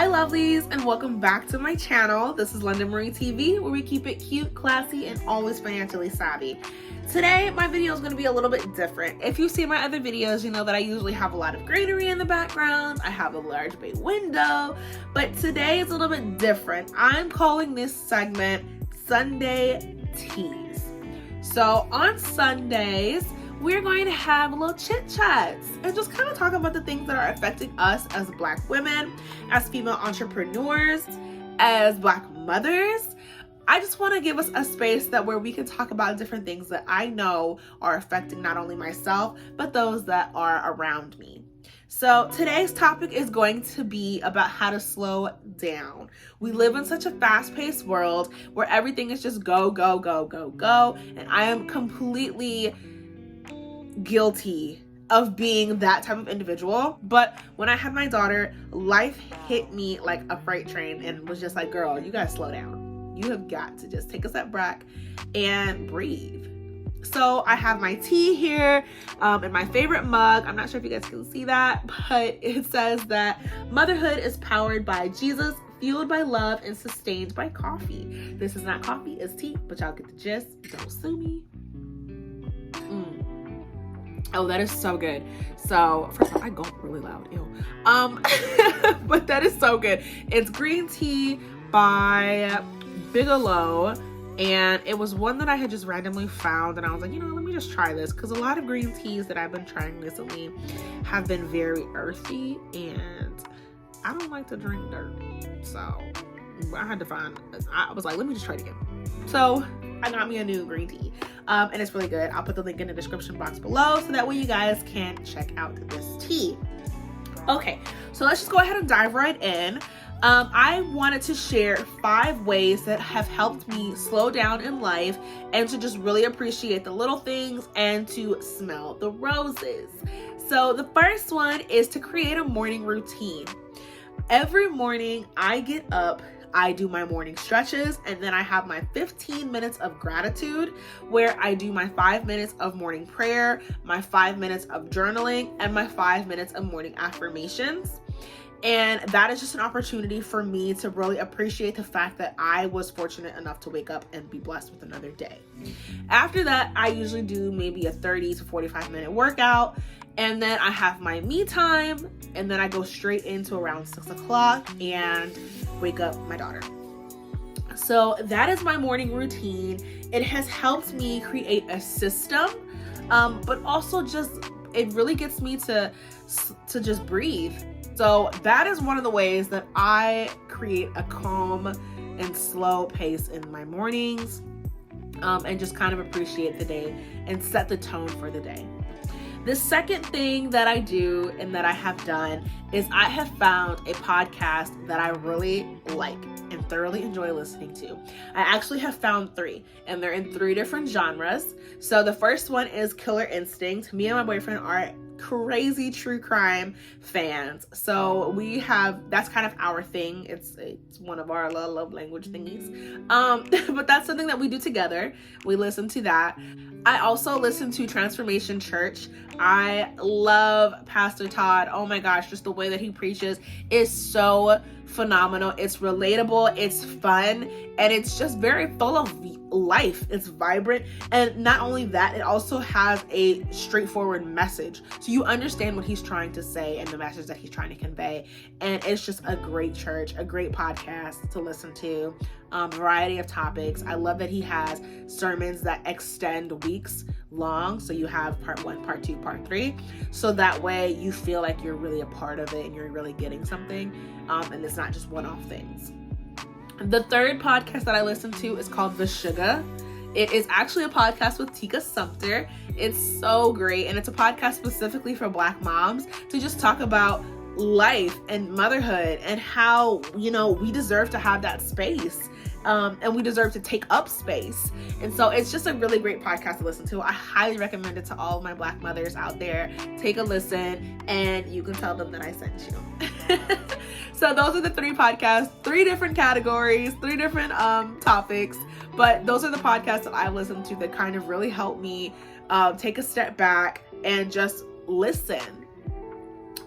Hi lovelies, and welcome back to my channel. This is LondonMarieTV, where we keep it cute, classy, and always financially savvy. Today, my video is going to be a little bit different. If you see my other videos, you know that I usually have a lot of greenery in the background. I have a large bay window, but today is a little bit different. I'm calling this segment Sunday Teas. So on Sundays, we're going to have little chit chats and just kind of talk about the things that are affecting us as Black women, as female entrepreneurs, as Black mothers. I just want to give us a space where we can talk about different things that I know are affecting not only myself, but those that are around me. So today's topic is going to be about how to slow down. We live in such a fast-paced world where everything is just go, go, go, go, go. And I am completely guilty of being that type of individual. But when I had my daughter, life hit me like a freight train and was just like, girl, you gotta slow down. You have got to just take a step back and breathe. So I have my tea here in my favorite mug. I'm not sure if you guys can see that, but it says that motherhood is powered by Jesus, fueled by love, and sustained by coffee. This is not coffee, it's tea, but y'all get the gist. Don't sue me. Oh, that is so good. So first of all, I go really loud. Ew. But that is so good. It's green tea by Bigelow, and it was one that I had just randomly found, and I was like, let me just try this, because a lot of green teas that I've been trying recently have been very earthy, and I don't like to drink dirt. So I had to I was like, let me just try it again. So I got me a new green tea, and it's really good. I'll put the link in the description box below so that way you guys can check out this tea. Okay, so let's just go ahead and dive right in. I wanted to share 5 ways that have helped me slow down in life and to just really appreciate the little things and to smell the roses. So the first one is to create a morning routine. Every morning I get up, I do my morning stretches, and then I have my 15 minutes of gratitude where I do my 5 minutes of morning prayer, my 5 minutes of journaling, and my 5 minutes of morning affirmations. And that is just an opportunity for me to really appreciate the fact that I was fortunate enough to wake up and be blessed with another day. After that, I usually do maybe a 30 to 45 minute workout, and then I have my me time, and then I go straight into around 6 o'clock and wake up my daughter. So that is my morning routine. It has helped me create a system, but also it really gets me to just breathe. So that is one of the ways that I create a calm and slow pace in my mornings, and just kind of appreciate the day and set the tone for the day. The second thing that I do and that I have done is I have found a podcast that I really like and thoroughly enjoy listening to. I actually have found 3, and they're in 3 different genres. So the first one is Killer Instinct. Me and my boyfriend are crazy true crime fans. So that's kind of our thing. It's one of our love language thingies. But that's something that we do together. We listen to that. I also listen to Transformation Church. I love Pastor Todd. Oh my gosh, just the way that he preaches is so phenomenal. It's relatable, it's fun, and it's just very full of life. It's vibrant, and not only that, it also has a straightforward message, so you understand what he's trying to say and the message that he's trying to convey. And it's just a great church, a great podcast to listen to, variety of topics. I love that he has sermons that extend weeks long, so you have part 1, part 2, part 3, so that way you feel like you're really a part of it and you're really getting something, and it's not just one-off things. The third podcast that I listen to is called The Sugar. It is actually a podcast with Tika Sumpter. It's so great, and it's a podcast specifically for Black moms to just talk about life and motherhood and how, we deserve to have that space. And we deserve to take up space. And so it's just a really great podcast to listen to. I highly recommend it to all of my Black mothers out there. Take a listen, and you can tell them that I sent you. So those are the 3 podcasts, 3 different categories, 3 different topics. But those are the podcasts that I listen to that kind of really help me take a step back and just listen.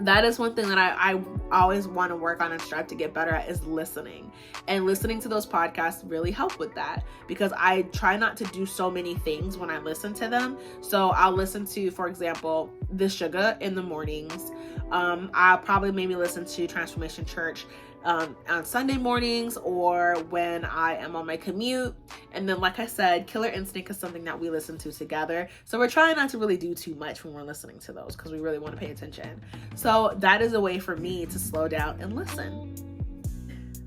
that is one thing that I always want to work on and strive to get better at, is listening. And listening to those podcasts really help with that, because I try not to do so many things when I listen to them. So I'll listen to, for example, The Sugar in the mornings. I'll probably maybe listen to Transformation Church on Sunday mornings, or when I am on my commute. And then, like I said, Killer Instinct is something that we listen to together. So we're trying not to really do too much when we're listening to those, because we really want to pay attention. So that is a way for me to slow down and listen.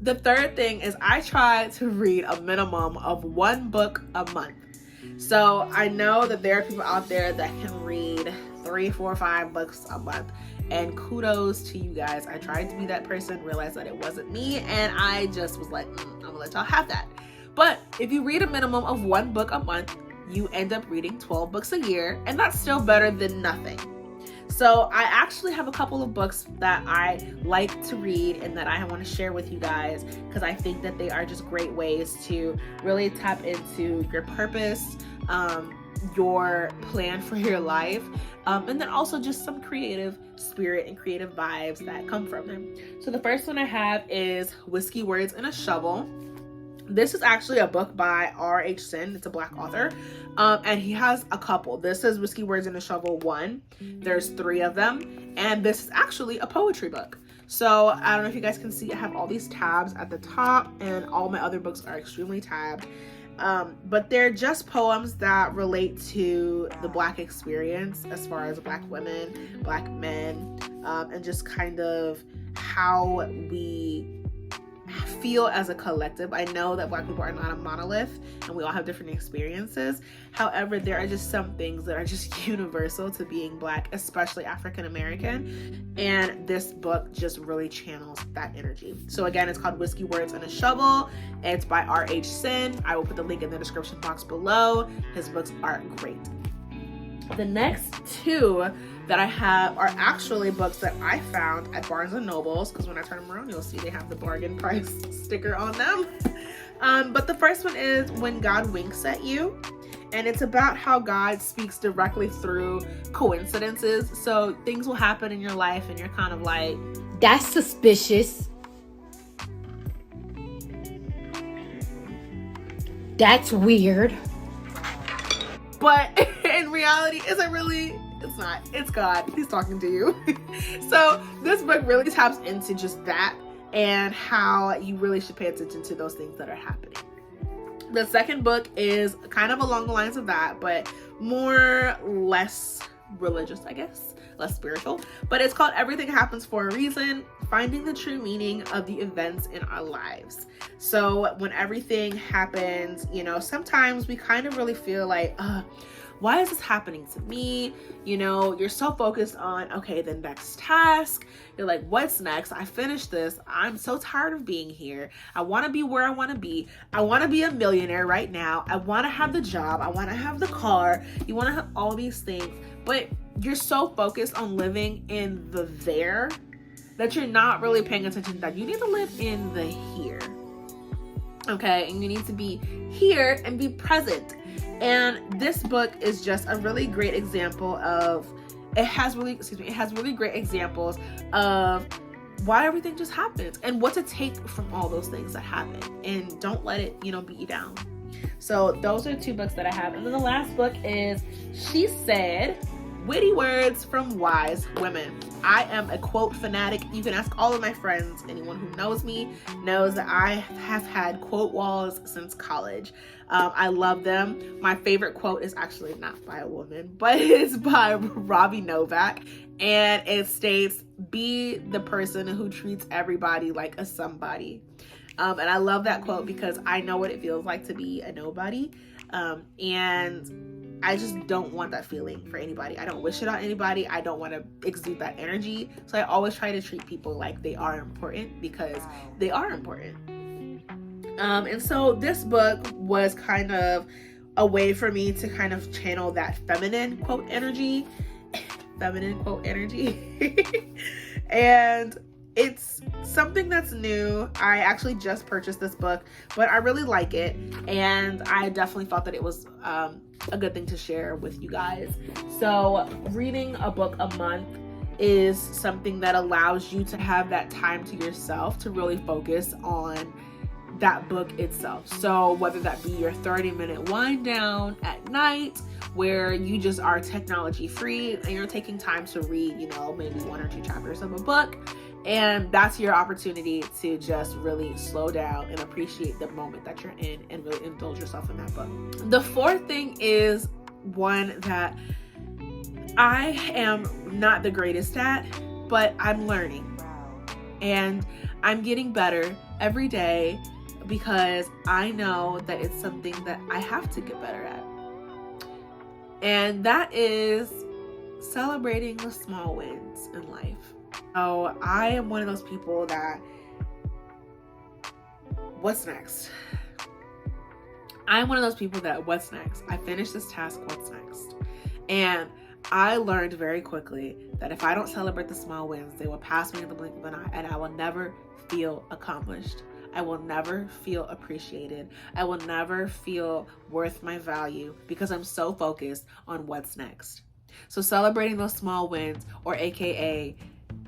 The third thing is I try to read a minimum of 1 book a month. So I know that there are people out there that can read 3, 4, 5 books a month. And kudos to you guys. I tried to be that person, realized that it wasn't me, and I just was like, I'm gonna let y'all have that. But if you read a minimum of 1 book a month, you end up reading 12 books a year, and that's still better than nothing. So I actually have a couple of books that I like to read and that I want to share with you guys, because I think that they are just great ways to really tap into your purpose, your plan for your life, and then also just some creative spirit and creative vibes that come from them. So the first one I have is Whiskey Words and a Shovel. This is actually a book by R.H. Sin. It's a Black author, and he has a couple. This is Whiskey Words and a Shovel 1. There's 3 of them, and this is actually a poetry book. So I don't know if you guys can see, I have all these tabs at the top, and all my other books are extremely tabbed. But they're just poems that relate to the Black experience, as far as Black women, Black men, and just kind of how we feel as a collective. I know that Black people are not a monolith and we all have different experiences. However, there are just some things that are just universal to being Black, especially African American. And this book just really channels that energy. So again, it's called Whiskey Words and a Shovel. It's by R.H. Sin. I will put the link in the description box below. His books are great. The next 2 that I have are actually books that I found at Barnes & Noble's, because when I turn them around, you'll see they have the bargain price sticker on them. But the first one is When God Winks at You, and it's about how God speaks directly through coincidences. So things will happen in your life and you're kind of like, that's suspicious. That's weird. But in reality, it's not. It's God. He's talking to you. So this book really taps into just that, and how you really should pay attention to those things that are happening. The second book is kind of along the lines of that, but less religious, I guess, less spiritual. But it's called Everything Happens for a Reason, Finding the True Meaning of the Events in Our Lives. So when everything happens, sometimes we kind of really feel like, why is this happening to me? You're so focused on, okay, the next task. You're like, what's next? I finished this. I'm so tired of being here. I want to be where I want to be. I want to be a millionaire right now. I want to have the job. I want to have the car. You want to have all these things, but you're so focused on living in the there that you're not really paying attention that you need to live in the here. Okay, and you need to be here and be present. And this book is just a really great example of, it has really great examples of why everything just happens and what to take from all those things that happen, and don't let it, beat you down. So those are 2 books that I have. And then the last book is She Said, Witty Words from Wise Women. I am a quote fanatic. You can ask all of my friends. Anyone who knows me knows that I have had quote walls since college. I love them. My favorite quote is actually not by a woman, but it's by Robbie Novak. And it states, be the person who treats everybody like a somebody. And I love that quote because I know what it feels like to be a nobody. And I just don't want that feeling for anybody. I don't wish it on anybody. I don't want to exude that energy. So I always try to treat people like they are important, because they are important. And so this book was kind of a way for me to kind of channel that feminine quote energy. And it's something that's new. I actually just purchased this book, but I really like it. And I definitely thought that it was a good thing to share with you guys. So reading a book a month is something that allows you to have that time to yourself to really focus on that book itself. So whether that be your 30-minute wind down at night where you just are technology free and you're taking time to read, maybe 1 or 2 chapters of a book, and that's your opportunity to just really slow down and appreciate the moment that you're in and really indulge yourself in that book. The 4th thing is one that I am not the greatest at, but I'm learning and I'm getting better every day because I know that it's something that I have to get better at. And that is celebrating the small wins in life. So I am one of those people that, what's next? I'm one of those people that, what's next? I finished this task, what's next? And I learned very quickly that if I don't celebrate the small wins, they will pass me in the blink of an eye and I will never feel accomplished. I will never feel appreciated. I will never feel worth my value because I'm so focused on what's next. So celebrating those small wins, or AKA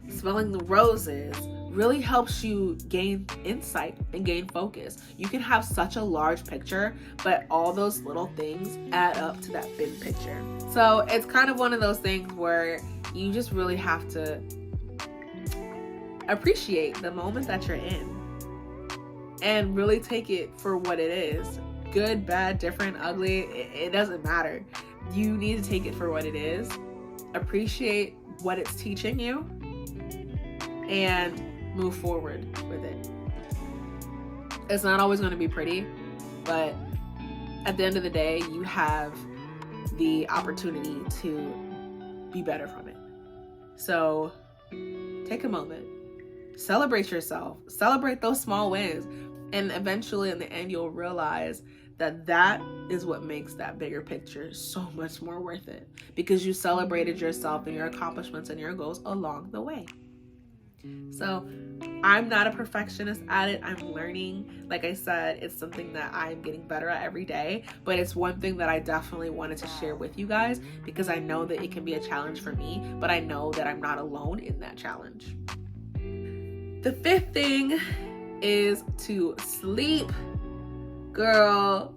smelling the roses, really helps you gain insight and gain focus. You can have such a large picture, but all those little things add up to that big picture. So it's kind of one of those things where you just really have to appreciate the moment that you're in and really take it for what it is. Good, bad, different, ugly, it doesn't matter. You need to take it for what it is, appreciate what it's teaching you, and move forward with it. It's not always going to be pretty, but at the end of the day, you have the opportunity to be better from it. So take a moment, celebrate yourself, celebrate those small wins, and eventually in the end, you'll realize that that is what makes that bigger picture so much more worth it, because you celebrated yourself and your accomplishments and your goals along the way. So I'm not a perfectionist at it. I'm learning. Like I said, it's something that I'm getting better at every day, but it's one thing that I definitely wanted to share with you guys because I know that it can be a challenge for me, but I know that I'm not alone in that challenge. The 5th thing is to sleep. Girl,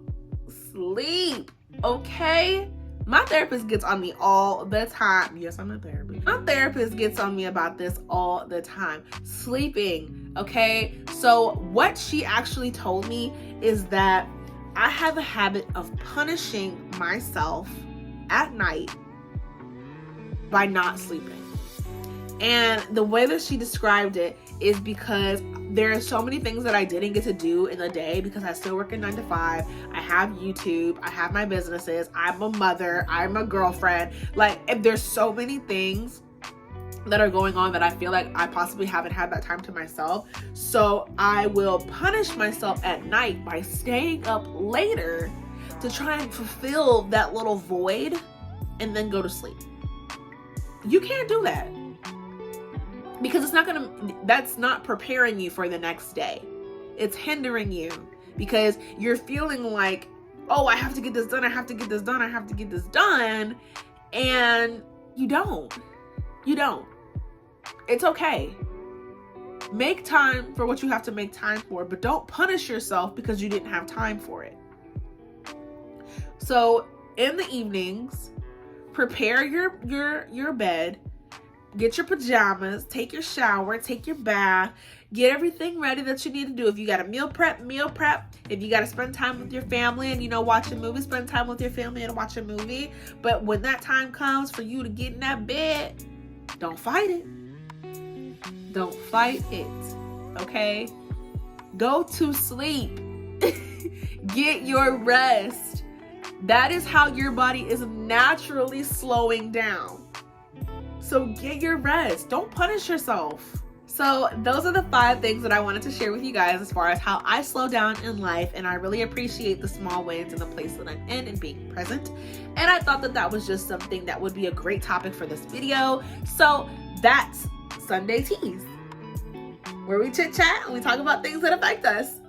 sleep, okay? My therapist gets on me all the time. Yes, I'm a therapist. My therapist gets on me about this all the time. Sleeping, okay? So what she actually told me is that I have a habit of punishing myself at night by not sleeping. And the way that she described it is because there are so many things that I didn't get to do in the day because I still work a 9 to 5. I have YouTube. I have my businesses. I'm a mother. I'm a girlfriend. Like, there's so many things that are going on that I feel like I possibly haven't had that time to myself. So I will punish myself at night by staying up later to try and fulfill that little void and then go to sleep. You can't do that. Because that's not preparing you for the next day. It's hindering you because you're feeling like, oh, I have to get this done. I have to get this done. I have to get this done. And you don't. It's okay. Make time for what you have to make time for, but don't punish yourself because you didn't have time for it. So in the evenings, prepare your bed. Get your pajamas, take your shower, take your bath, get everything ready that you need to do. If you got to meal prep. If you got to spend time with your family and, watch a movie, spend time with your family and watch a movie. But when that time comes for you to get in that bed, don't fight it. Don't fight it, okay? Go to sleep. Get your rest. That is how your body is naturally slowing down. So get your rest. Don't punish yourself. So those are the 5 things that I wanted to share with you guys as far as how I slow down in life, and I really appreciate the small wins and the place that I'm in and being present. And I thought that that was just something that would be a great topic for this video. So that's Sunday Teas, where we chit chat and we talk about things that affect us.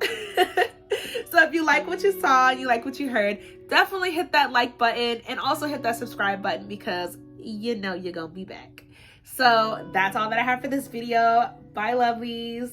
So if you like what you saw and you like what you heard, definitely hit that like button and also hit that subscribe button, because you know you're gonna be back. So that's all that I have for this video. Bye, lovelies.